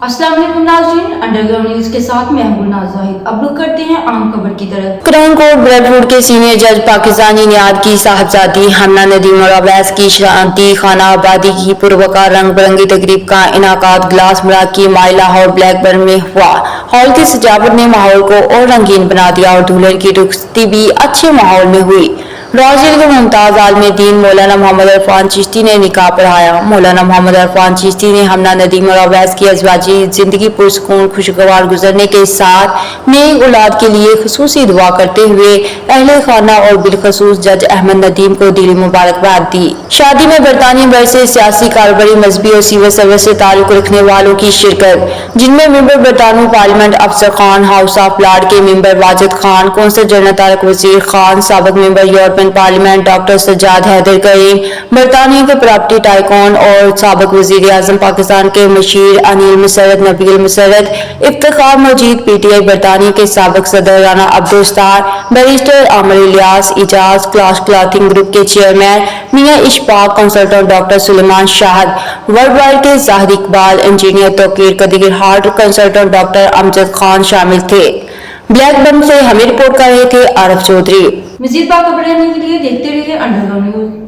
अस्सलाम वालेकुम नाज़रीन, अंडरग्राउंड न्यूज के साथ मैं गुलनाज जाहिद। अब रुक करते हैं आम खबर की तरफ। क्राउन कोर्ट ब्रेडफोर्ड के सीनियर जज पाकिस्तानी नियाद की साहबजादी हमना नदीम और अवैस की शांति खाना आबादी की पुरवकार रंग बिरंगी तकरीब का इनाकाद ग्लास मराग की माइला हॉल ब्लैकबर्न में हुआ। हॉल की सजावट ने माहौल को और रंगीन बना दिया और दुल्हन की रुखसती भी अच्छे माहौल में हुई। राजिल के मुमताज आलम दीन मौलाना मोहम्मद इरफान चिश्ती ने निकाह पढ़ाया। मौलाना मोहम्मद इरफान चिश्ती ने हमना नदीम और अवैस की अज़वाजी जिंदगी पुरसकून खुशगवार गुजरने के साथ नेक औलाद के लिए खुसूसी दुआ करते हुए अहले खाना और बिलखसूस जज अहमद नदीम को दिली मुबारकबाद दी। शादी में बरतानिया भर से सियासी, कारोबारी, मजहबी और सिविल सर्विस से ताल्लुक रखने वालों की शिरकत, जिनमें मेंबर बरतानवी parliament Afsar Khan, house of lord के member Wajid Khan, consul general Tariq Wazir Khan, साबिक member European parliament doctor Sajjad Haider Karim, बरतानिया के प्रॉपर्टी टाइकॉन और साबिक वजीर आजम पाकिस्तान के मशीर अनिल मुसर्रत, नबील मुसर्रत, इफ्तिखार मजीद, पीटीआई बरतानिया के साबिक सदर Rana Abdussattar, barrister Aamir Ilyas, Ijaz class clothing group के chairman Mian Ishfaq, consultant doctor Suleman Shahid, world wide के Zahid Iqbal, engineer Tauqeer Qadeer, heart consultant doctor Amjad Khan शामिल थे। ब्लैकबर्न से हमें रिपोर्ट कर रहे थे आरफ चौधरी। मज़ीद बाखबर रहने के लिए देखते रहिए अंडरग्राउंड न्यूज।